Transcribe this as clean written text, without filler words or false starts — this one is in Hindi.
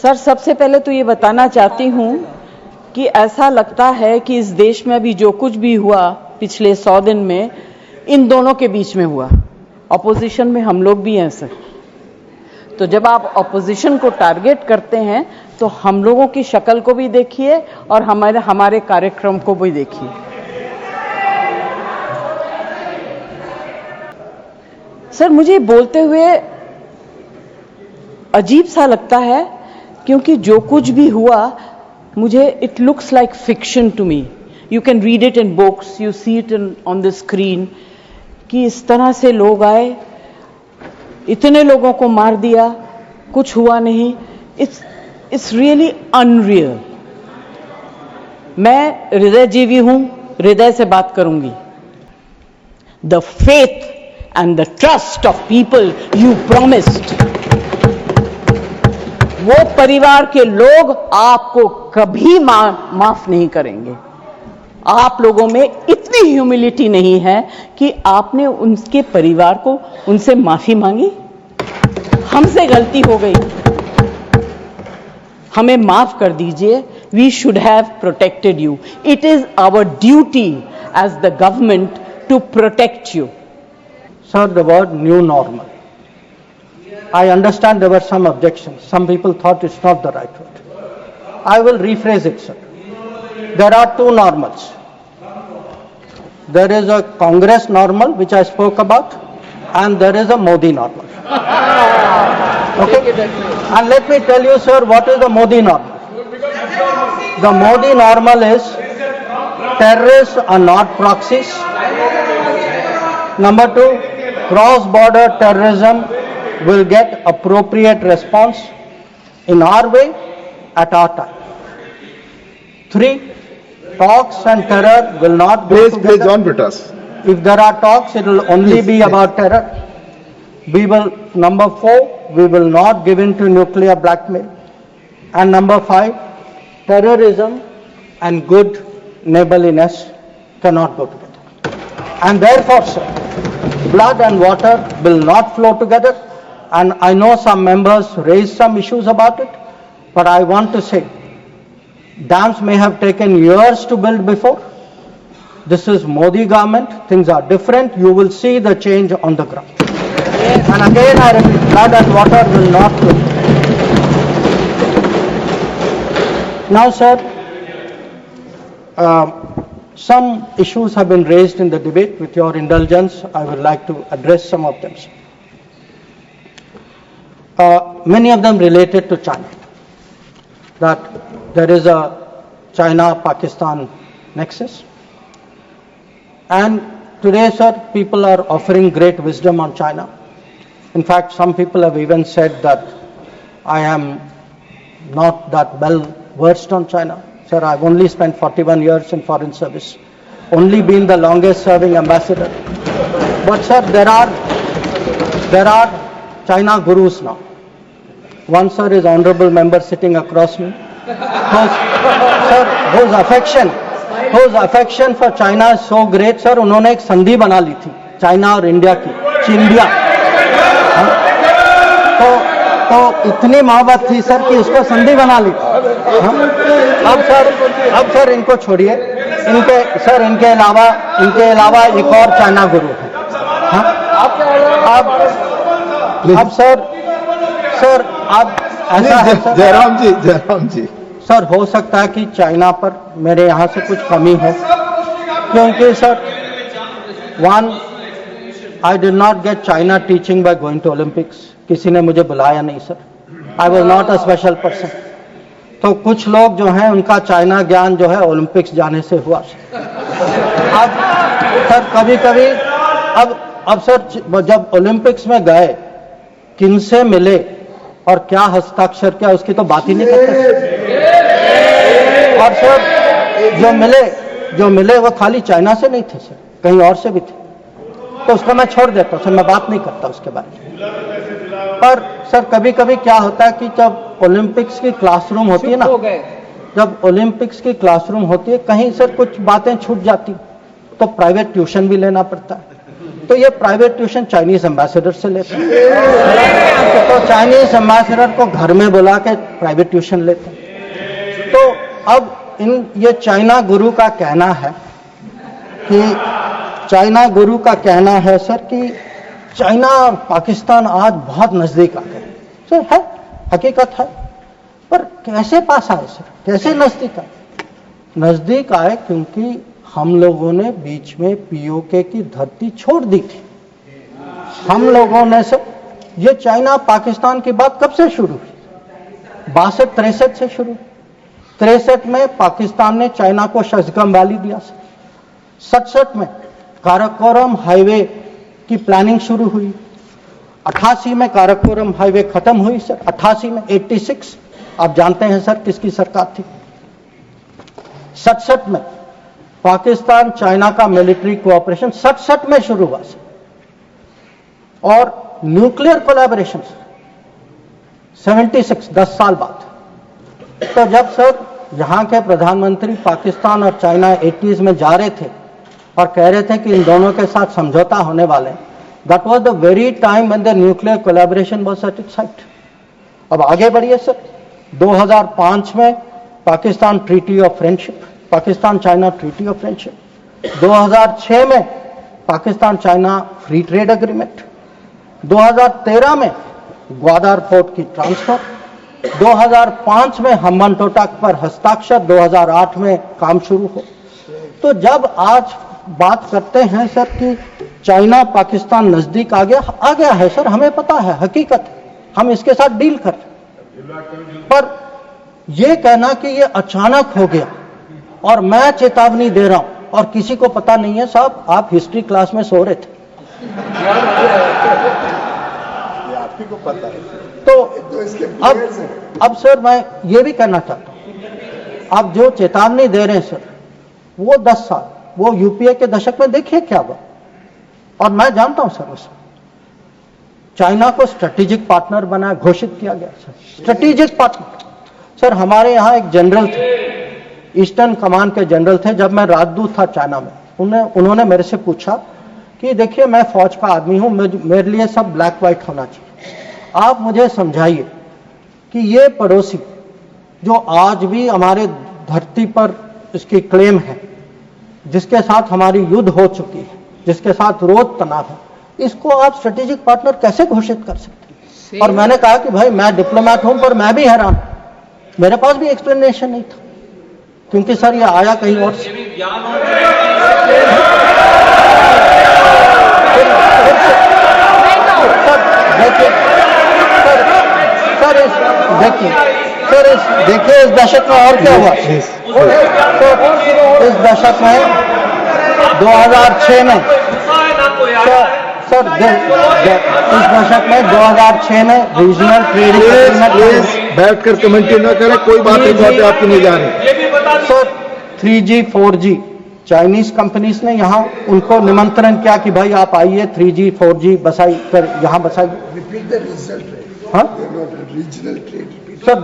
सर, सबसे पहले तो ये बताना चाहती हूँ कि ऐसा लगता है कि इस देश में अभी जो कुछ भी हुआ पिछले 100 दिन में, इन दोनों के बीच में हुआ। ऑपोजिशन में हम लोग भी हैं सर। तो जब आप ऑपोजिशन को टारगेट करते हैं तो हम लोगों की शक्ल को भी देखिए और हमारे कार्यक्रम को भी देखिए। सर, मुझे बोलते हुए अजीब सा लगता है क्योंकि जो कुछ भी हुआ, मुझे it looks like fiction to me. You can read it in books, you see it on the screen कि इस तरह से लोग आए, इतने लोगों को मार दिया, कुछ हुआ नहीं। It's really unreal. मैं हृदयजीवी हूं, हृदय से बात करूंगी। The faith and the trust of people you promised, वो परिवार के लोग आपको कभी माफ नहीं करेंगे। आप लोगों में इतनी ह्यूमिलिटी नहीं है कि आपने उनके परिवार को उनसे माफी मांगी। हमसे गलती हो गई, हमें माफ कर दीजिए। We should have protected you. It is our duty as the government to protect you. Sir, the word new normal. I understand there were some objections. Some people thought it's not the right word. I will rephrase it, sir. There are two normals. There is a Congress normal, which I spoke about, and there is a Modi normal. Okay? And let me tell you, sir, what is the Modi normal? The Modi normal is terrorists are not proxies. Number two, cross-border terrorism will get appropriate response in our way at our time. 3, talks and terror will not go together. Please, John Britas. If there are talks, it will only be about terror. We will, number 4, we will not give in to nuclear blackmail. And number 5, terrorism and good neighborliness cannot go together. And therefore, sir, blood and water will not flow together. And I know some members raised some issues about it, but I want to say, dams may have taken years to build before. This is Modi government, things are different. You will see the change on the ground. And again I repeat, blood and water will not flow. Now, sir, some issues have been raised in the debate. With your indulgence, I would like to address some of them. Many of them related to China. That there is a China-Pakistan nexus. And today, sir, people are offering great wisdom on China. In fact, some people have even said that I am not that well versed on China. Sir, I've only spent 41 years in foreign service, only been the longest serving ambassador. But sir, there are China gurus now. One, sir, is honorable member sitting across me, whose affection for China is so great, sir, उन्होंने एक संधि बना ली थी चाइना और इंडिया की, चिंडिया। तो इतनी मोहब्बत थी सर कि उसको संधि बना ली। अब सर इनको छोड़िए, इनके अलावा एक और चाइना गुरु है। अब सर अब ऐसा है सर, जयराम जी सर, हो सकता है कि चाइना पर मेरे यहाँ से कुछ कमी है, क्योंकि sir, one, I did not get China teaching by going to Olympics. किसी ने मुझे बुलाया नहीं sir, I was not a special person. तो कुछ लोग जो हैं उनका चाइना ज्ञान जो है ओलंपिक्स जाने से हुआ। अब सर कभी अब सर जब ओलंपिक्स में गए, किनसे मिले और क्या हस्ताक्षर किया, उसकी तो बात ही नहीं करते। और सर जो मिले वो खाली चाइना से नहीं थे सर, कहीं और से भी थे। तो उसको मैं छोड़ देता हूँ सर, मैं बात नहीं करता उसके बारे में। पर सर कभी कभी क्या होता है कि जब ओलंपिक्स की क्लासरूम होती है ना, जब ओलंपिक्स की क्लासरूम होती है, कहीं सर कुछ बातें छूट जाती तो प्राइवेट ट्यूशन भी लेना पड़ता है। तो ये प्राइवेट ट्यूशन चाइनीज एम्बेसडर से लेते हैं, तो चाइनीज एम्बेसडर को घर में बुला के प्राइवेट ट्यूशन लेते हैं। तो अब ये चाइना गुरु का कहना है सर कि चाइना और पाकिस्तान आज बहुत नजदीक आ गए। सर है, हकीकत है, पर कैसे पास आए सर, कैसे नजदीक आए? नजदीक आए क्योंकि हम लोगों ने बीच में पीओके की धरती छोड़ दी थी। हम लोगों ने सर, ये चाइना पाकिस्तान की बात कब से शुरू हुई? 62-63 से शुरू। 63 में पाकिस्तान ने चाइना को शशगम वैली दिया सर। 67 में काराकोरम हाईवे की प्लानिंग शुरू हुई। 88 में काराकोरम हाईवे खत्म हुई सर। 88 में 86 आप जानते हैं सर किसकी सरकार थी। 67 में पाकिस्तान चाइना का मिलिट्री कोऑपरेशन 67 में शुरू हुआ सर। और न्यूक्लियर कोलैबोरेशन 76, 10 साल बाद। तो जब सर यहां के प्रधानमंत्री पाकिस्तान और चाइना 80s में जा रहे थे और कह रहे थे कि इन दोनों के साथ समझौता होने वाले, that was the very time when the nuclear collaboration was at its height. अब आगे बढ़िए सर, 2005 में Pakistan treaty of friendship, Pakistan China treaty of friendship. 2006 में Pakistan China free trade agreement. 2013 में ग्वादर पोर्ट की ट्रांसफर। 2005 में हम्बनटोटा पर हस्ताक्षर। 2008 में काम शुरू हो। तो जब आज बात करते हैं सर कि चाइना पाकिस्तान नजदीक आ गया है सर, हमें पता है, हकीकत है, हम इसके साथ डील कर रहे हैं। पर यह कहना कि ये अचानक हो गया और मैं चेतावनी दे रहा हूं और किसी को पता नहीं है, साहब आप हिस्ट्री क्लास में सो रहे थे। आपको को पता है। तो अब सर मैं ये भी कहना चाहता हूं, आप जो चेतावनी दे रहे हैं सर, वो 10 साल, वो यूपीए के दशक में देखिए क्या हुआ। और मैं जानता हूं सर, उसमें चाइना को स्ट्रेटेजिक पार्टनर बना घोषित किया गया सर, स्ट्रेटेजिक पार्टनर। सर हमारे यहां एक जनरल थे, ईस्टर्न कमान के जनरल थे, जब मैं राजदूत था चाइना में, उन्होंने मेरे से पूछा कि देखिए मैं फौज का आदमी हूं, मेरे लिए सब ब्लैक व्हाइट होना चाहिए, आप मुझे समझाइए कि ये पड़ोसी जो आज भी हमारे धरती पर इसकी क्लेम है, जिसके साथ हमारी युद्ध हो चुकी है, जिसके साथ रोज तनाव है, इसको आप स्ट्रेटेजिक पार्टनर कैसे घोषित कर सकते हैं? और मैंने कहा कि भाई मैं डिप्लोमैट हूं, पर मैं भी हैरान, मेरे पास भी एक्सप्लेनेशन नहीं था, क्योंकि सर ये आया कहीं और से। देखिए इस दशक में और क्या हुआ। तो इस दशक में 2006 में सर इस दशक में 2006 में रीजनल ट्रेडिंग एग्रीमेंट। बैठकर कमेंट्री न करें, कोई बात नहीं बातें आपकी नहीं जा रही। Sir 3G 4G Chinese companies ने यहाँ उनको निमंत्रण किया कि भाई आप आइए, 3G 4G बसाई कर यहाँ बसाइए। Repeat the regional trade. हाँ रीजनल ट्रेड सर